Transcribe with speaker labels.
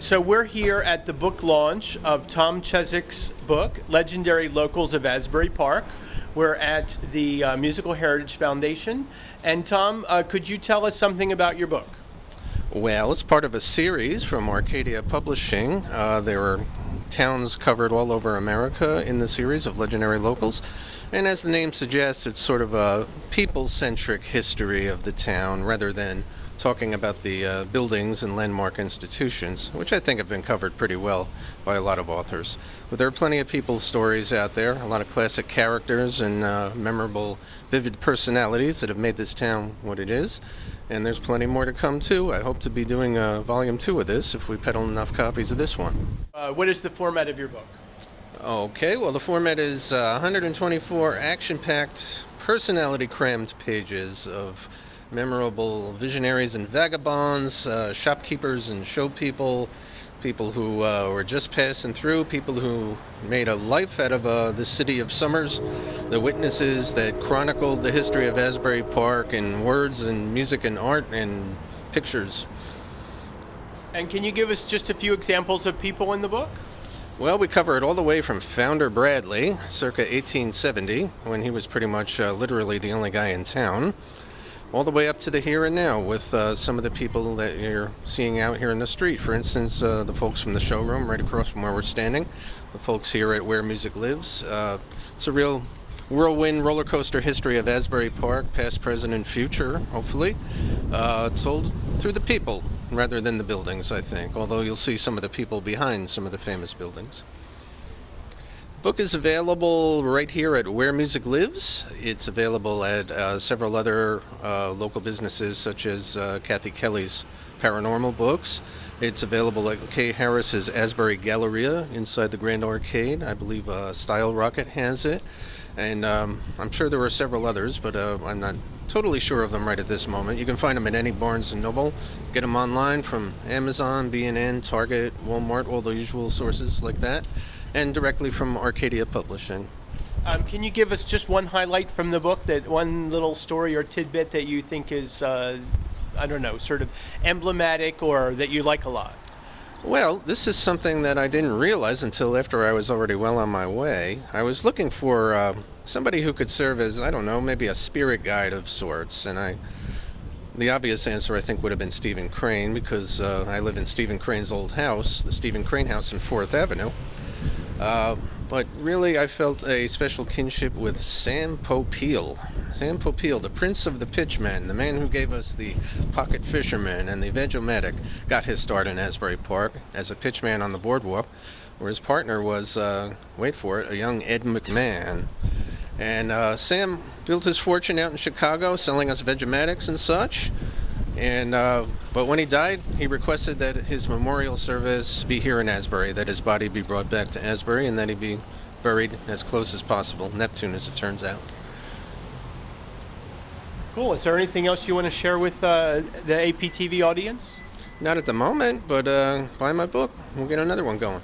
Speaker 1: So we're here at the book launch of Tom Chesek's book, Legendary Locals of Asbury Park. We're at the Musical Heritage Foundation. And Tom, could you tell us something about your book?
Speaker 2: Well, it's part of a series from Arcadia Publishing. There are towns covered all over America in the series of Legendary Locals. And as the name suggests, it's sort of a people-centric history of the town rather than talking about the buildings and landmark institutions, which I think have been covered pretty well by a lot of authors. But there are plenty of people's stories out there, a lot of classic characters and memorable, vivid personalities that have made this town what it is. And there's plenty more to come too. I hope to be doing volume 2 of this if we peddle enough copies of this one.
Speaker 1: What is the format of your book?
Speaker 2: Okay, well the format is 124 action-packed, personality-crammed pages of memorable visionaries and vagabonds, shopkeepers and show people, people who were just passing through, people who made a life out of the city of Summers, the witnesses that chronicled the history of Asbury Park in words and music and art and pictures.
Speaker 1: And can you give us just a few examples of people in the book?
Speaker 2: Well, we cover it all the way from Founder Bradley, circa 1870, when he was pretty much literally the only guy in town, all the way up to the here and now with some of the people that you're seeing out here in the street. For instance, the folks from the showroom right across from where we're standing, the folks here at Where Music Lives. It's a real whirlwind roller coaster history of Asbury Park, past, present, and future, hopefully. It's told through the people rather than the buildings, I think, although you'll see some of the people behind some of the famous buildings. The book is available right here at Where Music Lives. It's available at several other local businesses such as Kathy Kelly's Paranormal Books. It's available at Kay Harris's Asbury Galleria inside the Grand Arcade. I believe Style Rocket has it. And I'm sure there are several others, but I'm not totally sure of them right at this moment. You can find them at any Barnes & Noble. Get them online from Amazon, B&N, Target, Walmart, all the usual sources like that, and directly from Arcadia Publishing.
Speaker 1: Can you give us just one highlight from the book, that one little story or tidbit that you think is, I don't know, sort of emblematic or that you like a lot?
Speaker 2: Well, this is something that I didn't realize until after I was already well on my way. I was looking for somebody who could serve as, I don't know, maybe a spirit guide of sorts, and the obvious answer I think would have been Stephen Crane, because I live in Stephen Crane's old house, the Stephen Crane house in 4th Avenue. But really I felt a special kinship with Sam Popeil. Sam Popeil, the Prince of the Pitchmen, the man who gave us the Pocket Fisherman and the Veg-O-Matic, got his start in Asbury Park as a pitchman on the boardwalk, where his partner was, wait for it, a young Ed McMahon. And Sam built his fortune out in Chicago selling us Veg-O-Matics and such. And but when he died, he requested that his memorial service be here in Asbury, that his body be brought back to Asbury, and that he be buried as close as possible, Neptune as it turns out.
Speaker 1: Cool. Is there anything else you want to share with the APTV audience?
Speaker 2: Not at the moment, but buy my book. We'll get another one going.